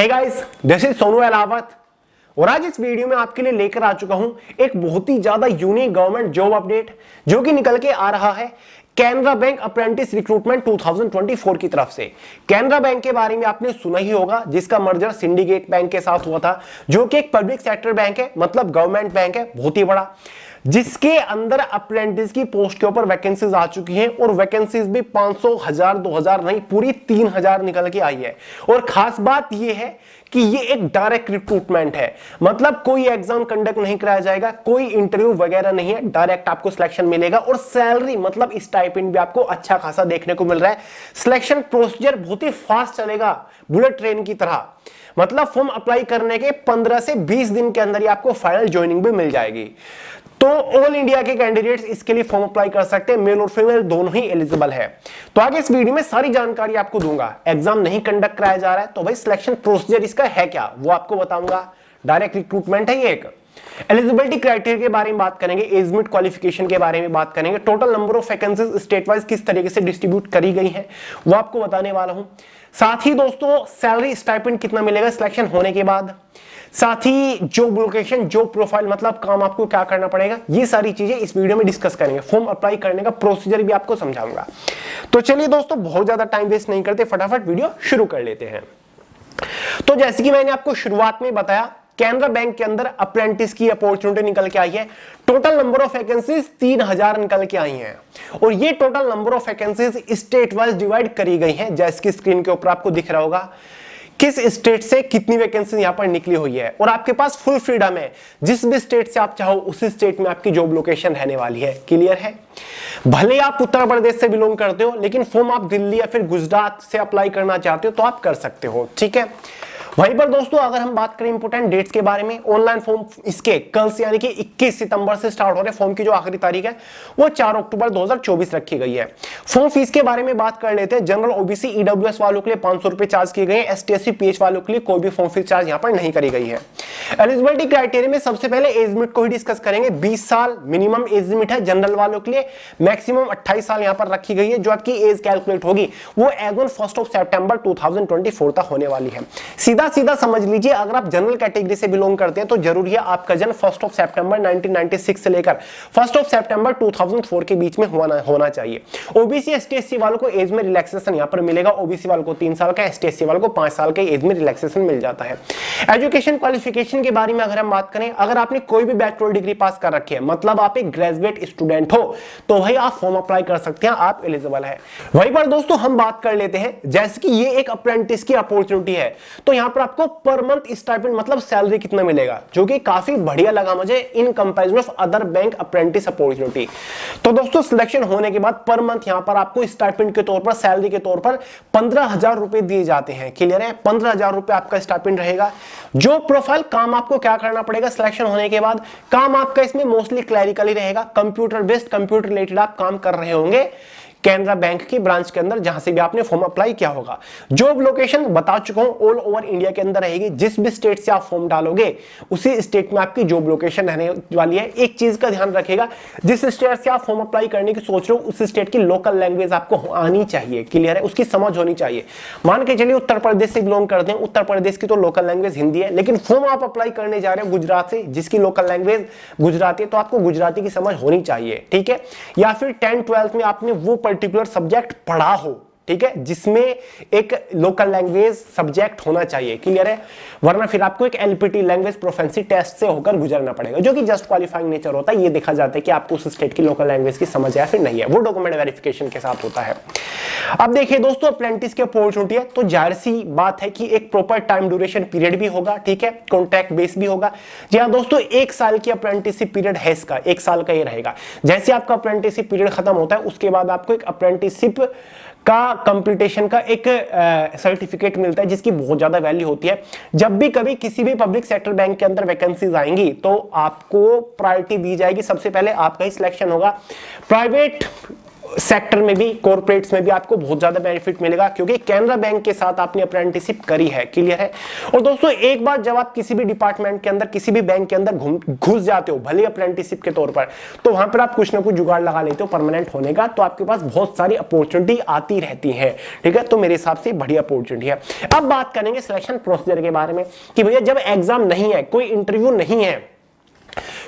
Hey guys, this is Sonu Alawat और आज इस वीडियो में आपके लिए लेकर आ चुका हूं एक बहुत ही ज्यादा यूनिक गवर्नमेंट जॉब अपडेट जो कि निकल के आ रहा है कैनरा बैंक अप्रेंटिस रिक्रूटमेंट 2024 की तरफ से। कैनरा बैंक के बारे में आपने सुना ही होगा, जिसका मर्जर सिंडिकेट बैंक के साथ हुआ था, जो कि एक पब्लिक सेक्टर बैंक है, मतलब गवर्नमेंट बैंक है, बहुत ही बड़ा, जिसके अंदर अप्रेंटिस की पोस्ट के ऊपर वैकेंसीज आ चुकी हैं और वैकेंसीज भी 500, 1000, 2000 नहीं, पूरी 3000 निकल के आई है। और खास बात यह है कि ये एक डायरेक्ट रिक्रूटमेंट है, मतलब कोई एग्जाम कंडक्ट नहीं कराया जाएगा, कोई इंटरव्यू वगैरह नहीं है, डायरेक्ट आपको सिलेक्शन मिलेगा और सैलरी मतलब स्टाइपेंड भी आपको अच्छा खासा देखने को मिल रहा है। सिलेक्शन प्रोसीजर बहुत ही फास्ट चलेगा, बुलेट ट्रेन की तरह, मतलब फॉर्म अप्लाई करने के 15 से 20 दिन के अंदर ही आपको फाइनल ज्वाइनिंग भी मिल जाएगी। तो ऑल इंडिया के कैंडिडेट्स इसके लिए फॉर्म अप्लाई कर सकते हैं, मेल और फीमेल दोनों ही एलिजिबल है। तो आगे इस वीडियो में सारी जानकारी आपको दूंगा। एग्जाम नहीं कंडक्ट कराया जा रहा है तो भाई सिलेक्शन प्रोसीजर इसका है क्या, वो आपको बताऊंगा। डायरेक्ट रिक्रूटमेंट है ये एक। एलिजिबिलिटी क्राइटेरिया के बारे में बात करेंगे, एज लिमिट क्वालिफिकेशन के बारे में बात करेंगे, total number of vacancies state wise किस तरीके से डिस्ट्रीब्यूट करी गई है वो आपको बताने वाला हूं। साथ ही दोस्तों सैलरी स्टाइपेंड कितना मिलेगा सिलेक्शन होने के बाद, साथ ही जॉब लोकेशन, जॉब प्रोफाइल मतलब काम आपको क्या करना पड़ेगा, ये सारी चीजें इस वीडियो में डिस्कस करेंगे। फॉर्म अप्लाई करने का प्रोसीजर भी आपको समझाऊंगा। तो चलिए दोस्तों, बहुत ज्यादा टाइम वेस्ट नहीं करते, फटाफट वीडियो शुरू कर लेते हैं। तो जैसे कि मैंने आपको शुरुआत में बताया, कैनरा बैंक के अंदर अप्रेंटिस की अपॉर्चुनिटी निकल के आई है। टोटल नंबर ऑफ वैकेंसीज 3000 निकल के आई हैं और ये total number of vacancies state wise divide करी गई हैं, जैसे कि स्क्रीन के ऊपर आपको दिख रहा होगा किस स्टेट से कितनी वैकेंसी यहां पर निकली हुई है। और आपके पास फुल फ्रीडम है, जिस भी स्टेट से आप चाहो उसी स्टेट में आपकी जॉब लोकेशन रहने वाली है। क्लियर है? भले आप उत्तर प्रदेश से बिलोंग करते हो, लेकिन फॉर्म आप दिल्ली या फिर गुजरात से अप्लाई करना चाहते हो तो आप कर सकते हो। ठीक है। वहीं पर दोस्तों अगर हम बात करें इंपोर्टेंट डेट्स के बारे में, ऑनलाइन फॉर्म इसके कल से यानी कि 21 सितंबर से स्टार्ट हो रहे। फॉर्म की जो आखिरी तारीख है वो 4 अक्टूबर 2024 रखी गई है। फॉर्म फीस के बारे में बात कर लेते हैं। जनरल ओबीसी ईडब्ल्यूएस वालों के लिए 500 रुपए चार्ज किए गए हैं। एसटी एससी पीएच वालों के लिए कोई भी फॉर्म फीस चार्ज यहां पर नहीं करी गई है। एलिजिबिलिटी क्राइटेरिया में सबसे पहले एज लिमिट को ही डिस्कस करेंगे। 20 साल मिनिमम एज लिमिट है जनरल वालों के लिए, मैक्सिमम 28 साल यहां पर रखी गई है। जो आपकी एज कैलकुलेट होगी वो एज ऑन 1 सितंबर 2024 तक होने वाली है। सीधा सीधा समझ लीजिए, अगर आप जनरल कैटेगरी से बिलोंग करते हैं तो जरूरी है आपका जन्म 1 सितंबर 1996 से लेकर 1 सितंबर 2004 के बीच में होना चाहिए। ओबीसी एसटी एससी वालों को एज में रिलैक्सेशन यहां पर मिलेगा। ओबीसी वालों को 3 साल का, एसटी एससी वालों को 5 साल के एज में रिलैक्सेशन मिल जाता है। एजुकेशन क्वालिफिकेशन के बारे में अगर हम बात करें, अगर आपने कोई भी बैचलर डिग्री पास कर रखी है, मतलब आप एक ग्रेजुएट स्टूडेंट हो, तो भाई आप फॉर्म अप्लाई कर सकते हैं, आप एलिजिबल है। वहीं पर दोस्तों हम बात कर लेते हैं, जैसे कि ये एक अप्रेंटिस की अपॉर्चुनिटी है, तो यहां पर आपको पर मंथ स्टाइपेंड मतलब सैलरी कितना मिलेगा, जो कि काफी बढ़िया लगा मुझे in comparison of other bank apprentice opportunity. तो दोस्तों सिलेक्शन होने के बाद पर मंथ यहां पर आपको स्टाइपेंड के तौर पर, सैलरी के तौर पर 15000 रुपए दिए जाते हैं। क्लियर है? 15000 रुपए आपका स्टाइपेंड रहेगा। जो प्रोफाइल काम आपको क्या करना पड़ेगा सिलेक्शन होने के बाद, काम आपका इसमें मोस्टली क्लैरिकल ही रहेगा, कंप्यूटर बेस्ड, कंप्यूटर रिलेटेड आप काम कर रहे होंगे कैनरा बैंक की ब्रांच के अंदर, जहां से भी आपने फॉर्म अप्लाई किया होगा। जॉब लोकेशन बता चुका हूं, ऑल ओवर इंडिया के अंदर रहेगी। जिस भी स्टेट से आप फॉर्म डालोगे उसी स्टेट में आपकी जॉब लोकेशन रहने वाली है। एक चीज का ध्यान रखिएगा, जिस स्टेट से आप फॉर्म अप्लाई करने की सोच रहे हो उस स्टेट की लोकल लैंग्वेज आपको आनी चाहिए। क्लियर है? उसकी समझ होनी चाहिए। मान के चलिए उत्तर प्रदेश से बिलोंग करते हैं, उत्तर प्रदेश की तो लोकल लैंग्वेज हिंदी है, लेकिन फॉर्म आप अप्लाई करने जा रहे हो गुजरात से, जिसकी लोकल लैंग्वेज गुजराती है, तो आपको गुजराती की समझ होनी चाहिए। ठीक है? या फिर 10th-12th में आपने वो पर्टिकुलर सब्जेक्ट पढ़ा हो, ठीक है, जिसमें एक लोकल लैंग्वेज सब्जेक्ट होना चाहिए। क्लियर है? वरना फिर आपको एक एलपीटी लैंग्वेज प्रोफिशिएंसी टेस्ट से होकर गुजरना पड़ेगा, जो कि जस्ट क्वालिफाइंग नेचर होता है। ये देखा जाता है कि आपको उस स्टेट की लोकल लैंग्वेज की समझ है फिर नहीं है, वो डॉक्यूमेंट वेरिफिकेशन के साथ होता है। अब देखिए दोस्तों, अप्रेंटिस की अपॉर्चुनिटी है तो जाहिर सी बात है कि एक प्रॉपर टाइम ड्यूरेशन पीरियड भी होगा। ठीक है? कॉन्ट्रैक्ट बेस भी होगा। जी हाँ दोस्तों, 1 साल की अप्रेंटिसशिप पीरियड है इसका, 1 साल का ये रहेगा। जैसे आपका अप्रेंटिसशिप पीरियड खत्म होता है उसके बाद आपको एक अप्रेंटिसशिप का कंप्लीटेशन का एक सर्टिफिकेट मिलता है, जिसकी बहुत ज्यादा वैल्यू होती है। जब भी कभी किसी भी पब्लिक सेक्टर बैंक के अंदर वैकेंसीज आएंगी तो आपको प्रायोरिटी दी जाएगी, सबसे पहले आपका ही सिलेक्शन होगा। प्राइवेट सेक्टर में भी, कॉर्पोरेट्स में भी आपको बहुत ज्यादा बेनिफिट मिलेगा, क्योंकि कैनरा बैंक के साथ आपने अप्रेंटिसशिप करी है। क्लियर है। और दोस्तों एक बार जब आप किसी भी डिपार्टमेंट के अंदर, किसी भी बैंक के अंदर घुस जाते हो, भले अप्रेंटिसशिप के तौर पर, तो वहां पर आप कुछ ना कुछ जुगाड़ लगा लेते हो परमानेंट होने का, तो आपके पास बहुत सारी अपॉर्चुनिटी आती रहती है। ठीक है, तो मेरे हिसाब से बढ़िया अपॉर्चुनिटी है। अब बात करेंगे सिलेक्शन प्रोसीजर के बारे में कि भैया जब एग्जाम नहीं है, कोई इंटरव्यू नहीं है,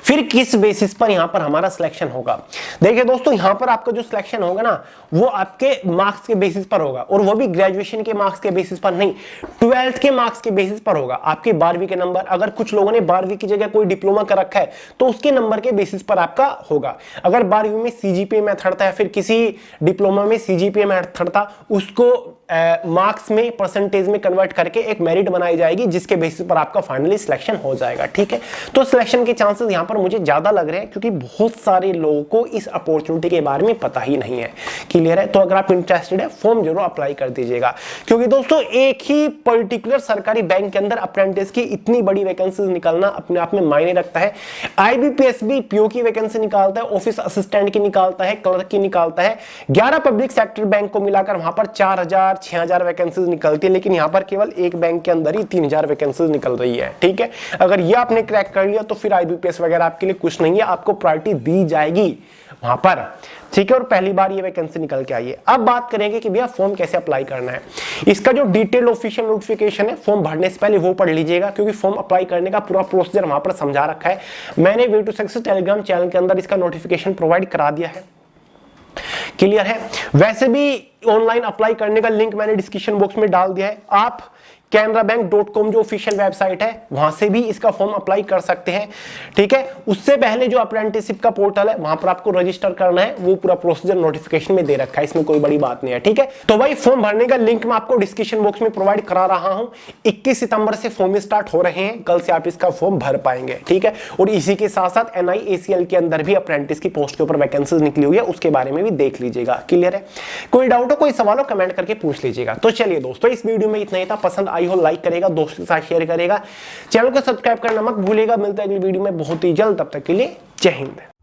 फिर किस बेसिस पर यहां पर हमारा सिलेक्शन होगा। देखिए दोस्तों, यहां पर आपका जो सिलेक्शन होगा ना, वो आपके मार्क्स के बेसिस पर होगा, और वो भी ग्रेजुएशन के मार्क्स के बेसिस पर नहीं, 12th के मार्क्स के बेसिस पर होगा। आपके 12वीं के नंबर, अगर कुछ लोगों ने 12वीं की जगह कोई डिप्लोमा कर रखा है, तो उसके नंबर के बेसिस पर आपका होगा। अगर 12वीं में सीजीपीए मेथड था, फिर किसी डिप्लोमा में सीजीपीए मेथड था, उसको मार्क्स में, परसेंटेज में कन्वर्ट करके एक मेरिट बनाई जाएगी, जिसके बेसिस पर आपका फाइनली सिलेक्शन हो जाएगा। ठीक है, तो सिलेक्शन के चांसेस यहां पर मुझे ज्यादा लग रहे हैं, क्योंकि बहुत सारे लोगों को इस अपॉर्चुनिटी के बारे में पता ही नहीं है। क्लियर है। तो अगर आप इंटरेस्टेड है, फॉर्म जरूर अप्लाई कर दीजिएगा, क्योंकि दोस्तों एक ही पर्टिकुलर सरकारी बैंक के अंदर अप्रेंटिस की इतनी बड़ी वैकेंसीज निकालना अपने आप में मायने रखता है। आईबीपीएस भी पीओ की वैकेंसी निकालता है, ऑफिस असिस्टेंट की निकालता है, क्लर्क की निकालता है। 11 पब्लिक सेक्टर बैंक को मिलाकर वहां पर 4000 6000 वैकेंसीज निकलती है, लेकिन यहां पर केवल एक बैंक के अंदर ही 3000 वैकेंसीज निकल रही है। ठीक है, अगर ये आपने क्रैक कर लिया तो फिर आईबीपीएस वगैरह आपके लिए कुछ नहीं है, आपको प्रायोरिटी दी जाएगी वहां पर। ठीक है, और पहली बार ये वैकेंसी निकल के आई है। अब बात करेंगे कि भैया फॉर्म कैसे अप्लाई करना है। इसका जो डिटेल ऑफिशियल नोटिफिकेशन है, फॉर्म भरने से पहले वो पढ़ लीजिएगा, क्योंकि फॉर्म अप्लाई करने का पूरा प्रोसीजर वहां पर समझा रखा है। मैंने way to success Telegram channel के अंदर इसका नोटिफिकेशन प्रोवाइड करा दिया है। क्लियर है। वैसे भी ऑनलाइन अप्लाई करने का लिंक मैंने डिस्क्रिप्शन बॉक्स में डाल दिया है। आप canarabank.com जो ऑफिशियल वेबसाइट है, वहां से भी इसका फॉर्म अप्लाई कर सकते हैं। ठीक है, उससे पहले जो अप्रेंटिसशिप का पोर्टल है, वहां पर आपको रजिस्टर करना है, वो पूरा प्रोसीजर नोटिफिकेशन में दे रखा है, इसमें कोई बड़ी बात नहीं है। ठीक है, तो भाई फॉर्म भरने का लिंक मैं आपको डिस्क्रिप्शन बॉक्स में प्रोवाइड करा रहा हूं। 21 सितंबर से फॉर्म स्टार्ट हो रहे हैं, कल से आप इसका फॉर्म भर पाएंगे। ठीक है, और इसी के साथ साथ NIACL के अंदर भी अप्रेंटिस की पोस्ट के ऊपर वैकेंसीज निकली हुई है, उसके बारे में भी देख लीजिएगा। क्लियर है। कोई डाउट हो, कोई सवाल हो, कमेंट करके पूछ लीजिएगा। तो चलिए दोस्तों, इस वीडियो में इतना ही था। पसंद आई हो लाइक करेगा, दोस्तों के साथ शेयर करेगा, चैनल को सब्सक्राइब करना मत भूलिएगा। मिलता है अगली वीडियो में बहुत ही जल्द, तब तक के लिए जय हिंद।